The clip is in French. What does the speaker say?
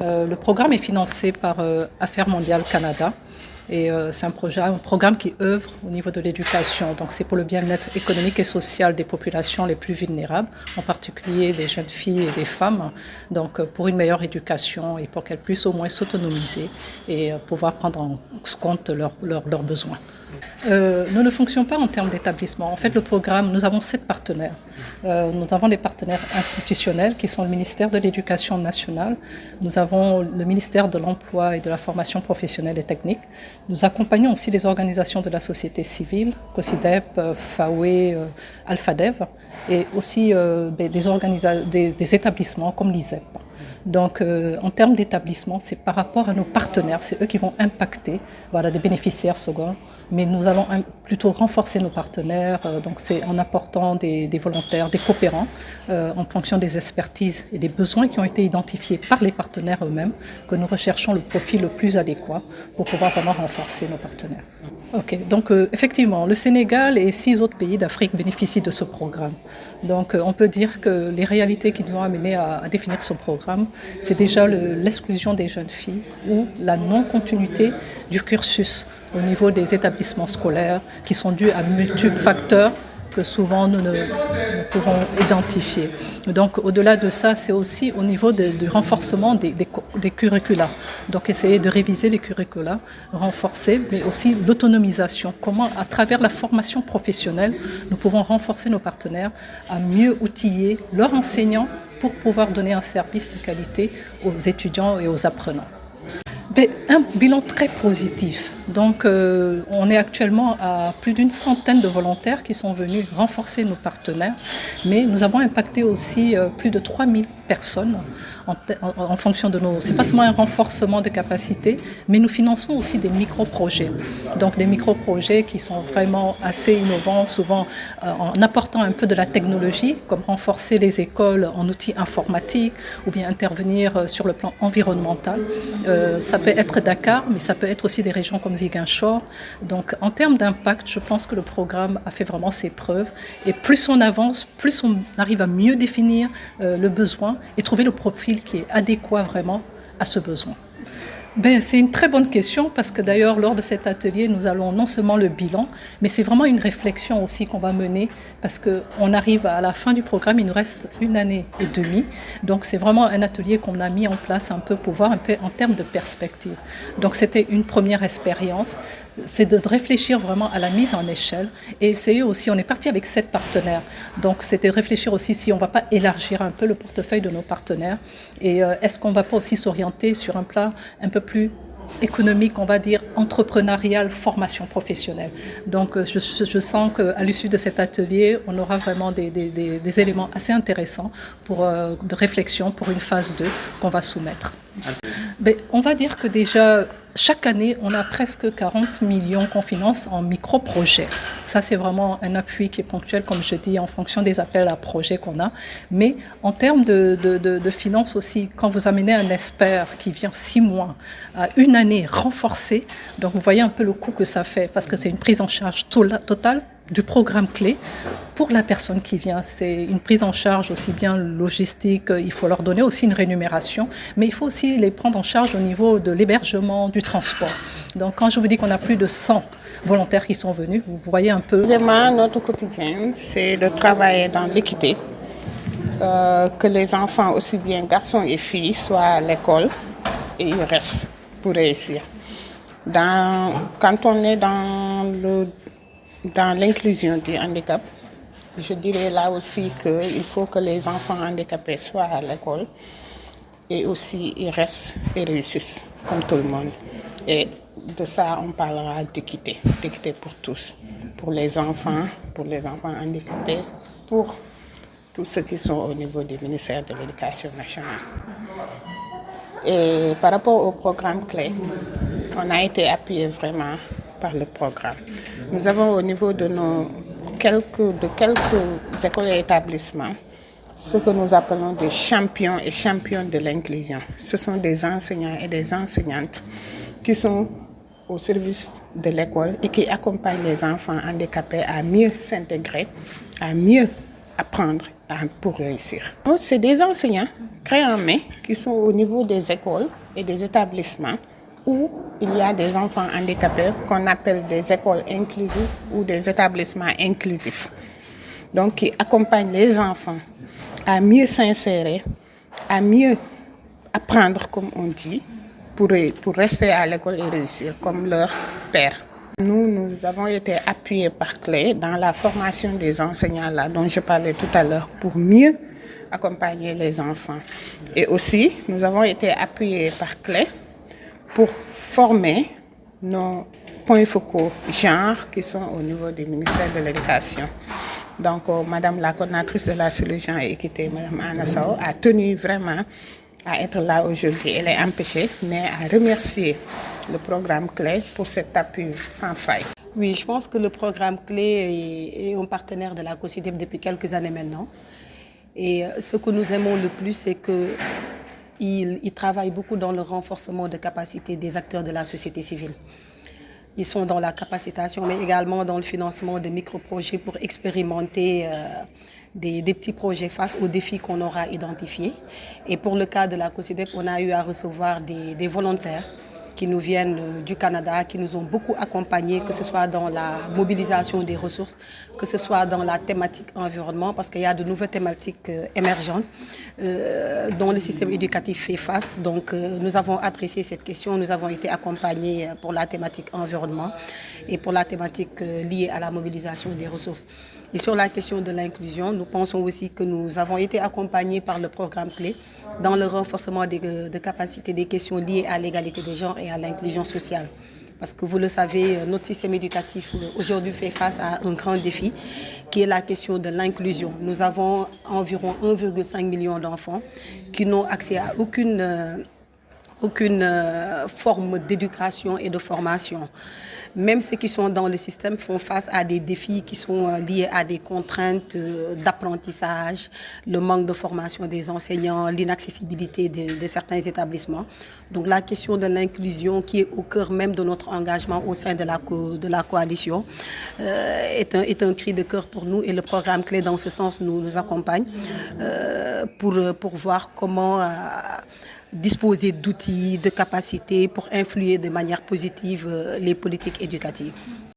Le programme est financé par Affaires mondiales Canada. Et c'est un programme qui œuvre au niveau de l'éducation. Donc c'est pour le bien-être économique et social des populations les plus vulnérables, en particulier des jeunes filles et des femmes. Donc pour une meilleure éducation et pour qu'elles puissent au moins s'autonomiser et pouvoir prendre en compte leurs besoins. Nous ne fonctionnons pas en termes d'établissement. En fait, le programme, nous avons 7 partenaires. Nous avons des partenaires institutionnels qui sont le ministère de l'Éducation nationale. Nous avons le ministère de l'Emploi et de la formation professionnelle et technique. Nous accompagnons aussi les organisations de la société civile, COSIDEP, FAWE, AlphaDev, et aussi des établissements comme l'ISEP. Donc, en termes d'établissement, c'est par rapport à nos partenaires, c'est eux qui vont impacter des bénéficiaires seconds. Mais nous allons plutôt renforcer nos partenaires, donc c'est en apportant des volontaires, des coopérants, en fonction des expertises et des besoins qui ont été identifiés par les partenaires eux-mêmes, que nous recherchons le profil le plus adéquat pour pouvoir vraiment renforcer nos partenaires. Ok, donc effectivement, le Sénégal et 6 autres pays d'Afrique bénéficient de ce programme. Donc on peut dire que les réalités qui nous ont amenés à définir ce programme, c'est déjà l'exclusion des jeunes filles ou la non-continuité du cursus au niveau des établissements scolaires qui sont dus à multiples facteurs que souvent nous ne pouvons identifier. Donc au-delà de ça, c'est aussi au niveau du renforcement des curricula. Donc essayer de réviser les curricula, renforcer, mais aussi l'autonomisation. Comment, à travers la formation professionnelle, nous pouvons renforcer nos partenaires à mieux outiller leurs enseignants pour pouvoir donner un service de qualité aux étudiants et aux apprenants. Un bilan très positif. Donc, on est actuellement à plus d'une centaine de volontaires qui sont venus renforcer nos partenaires, mais nous avons impacté aussi plus de 3000 personnes en fonction de nos... C'est pas seulement un renforcement de capacité, mais nous finançons aussi des micro-projets. Donc, des micro-projets qui sont vraiment assez innovants, souvent en apportant un peu de la technologie, comme renforcer les écoles en outils informatiques ou bien intervenir sur le plan environnemental. Ça peut être Dakar, mais ça peut être aussi des régions comme Ziguinchor. Donc, en termes d'impact, je pense que le programme a fait vraiment ses preuves. Et plus on avance, plus on arrive à mieux définir le besoin et trouver le profil qui est adéquat vraiment à ce besoin. C'est une très bonne question parce que d'ailleurs, lors de cet atelier, nous allons non seulement le bilan, mais c'est vraiment une réflexion aussi qu'on va mener parce qu'on arrive à la fin du programme, il nous reste 1 année et demie. Donc, c'est vraiment un atelier qu'on a mis en place un peu pour voir un peu en termes de perspective. Donc, c'était une première expérience. C'est de réfléchir vraiment à la mise en échelle et essayer aussi, on est parti avec 7 partenaires. Donc, c'était de réfléchir aussi si on ne va pas élargir un peu le portefeuille de nos partenaires et est-ce qu'on ne va pas aussi s'orienter sur un plan un peu plus économique, on va dire, entrepreneuriale, formation professionnelle. Donc, je sens qu'à l'issue de cet atelier, on aura vraiment des éléments assez intéressants de réflexion pour une phase 2 qu'on va soumettre. On va dire que déjà, chaque année, on a presque 40 millions qu'on finance en micro-projets. Ça, c'est vraiment un appui qui est ponctuel, comme je dis, en fonction des appels à projets qu'on a. Mais en termes de finances aussi, quand vous amenez un expert qui vient 6 mois à 1 année renforcée, donc vous voyez un peu le coût que ça fait, parce que c'est une prise en charge totale du programme clé pour la personne qui vient. C'est une prise en charge aussi bien logistique, il faut leur donner aussi une rémunération, mais il faut aussi les prendre en charge au niveau de l'hébergement, du transport. Donc quand je vous dis qu'on a plus de 100 volontaires qui sont venus, vous voyez un peu. Notre quotidien, c'est de travailler dans l'équité, que les enfants, aussi bien garçons et filles, soient à l'école et ils restent pour réussir. Quand on est dans l'inclusion du handicap, je dirais là aussi qu'il faut que les enfants handicapés soient à l'école et aussi ils restent et réussissent comme tout le monde. Et de ça, on parlera d'équité pour tous, pour les enfants handicapés, pour tous ceux qui sont au niveau du ministère de l'Éducation nationale. Et par rapport au programme clé, on a été appuyé vraiment par le programme. Nous avons au niveau de quelques écoles et établissements ce que nous appelons des champions et championnes de l'inclusion. Ce sont des enseignants et des enseignantes qui sont au service de l'école et qui accompagnent les enfants handicapés à mieux s'intégrer, à mieux apprendre pour réussir. C'est des enseignants créés en main qui sont au niveau des écoles et des établissements où il y a des enfants handicapés qu'on appelle des écoles inclusives ou des établissements inclusifs. Donc, qui accompagnent les enfants à mieux s'insérer, à mieux apprendre, comme on dit, pour rester à l'école et réussir, comme leur père. Nous avons été appuyés par CLE dans la formation des enseignants là, dont je parlais tout à l'heure, pour mieux accompagner les enfants. Et aussi, nous avons été appuyés par CLE pour former nos points focaux genre qui sont au niveau du ministère de l'Éducation. Donc, Madame la coordinatrice de la cellule genre et équité, Mme Anna Sao, a tenu vraiment à être là aujourd'hui. Elle est empêchée, mais à remercier le programme CLE pour cet appui sans faille. Oui, je pense que le programme CLE est un partenaire de la COSYDEP depuis quelques années maintenant. Et ce que nous aimons le plus, c'est qu'ils travaillent beaucoup dans le renforcement de capacités des acteurs de la société civile. Ils sont dans la capacitation, mais également dans le financement de micro-projets pour expérimenter des petits projets face aux défis qu'on aura identifiés. Et pour le cas de la COSYDEP, on a eu à recevoir des volontaires qui nous viennent du Canada, qui nous ont beaucoup accompagnés, que ce soit dans la mobilisation des ressources, que ce soit dans la thématique environnement, parce qu'il y a de nouvelles thématiques émergentes dont le système éducatif fait face. Donc nous avons adressé cette question, nous avons été accompagnés pour la thématique environnement et pour la thématique liée à la mobilisation des ressources. Et sur la question de l'inclusion, nous pensons aussi que nous avons été accompagnés par le programme CLE dans le renforcement de capacités des questions liées à l'égalité des genres et à l'inclusion sociale. Parce que vous le savez, notre système éducatif aujourd'hui fait face à un grand défi qui est la question de l'inclusion. Nous avons environ 1,5 million d'enfants qui n'ont accès à aucune forme d'éducation et de formation. Même ceux qui sont dans le système font face à des défis qui sont liés à des contraintes d'apprentissage, le manque de formation des enseignants, l'inaccessibilité de certains établissements. Donc la question de l'inclusion qui est au cœur même de notre engagement au sein de la coalition est un cri de cœur pour nous et le programme CLE dans ce sens nous accompagne pour voir comment disposer d'outils, de capacités pour influer de manière positive les politiques éducatives.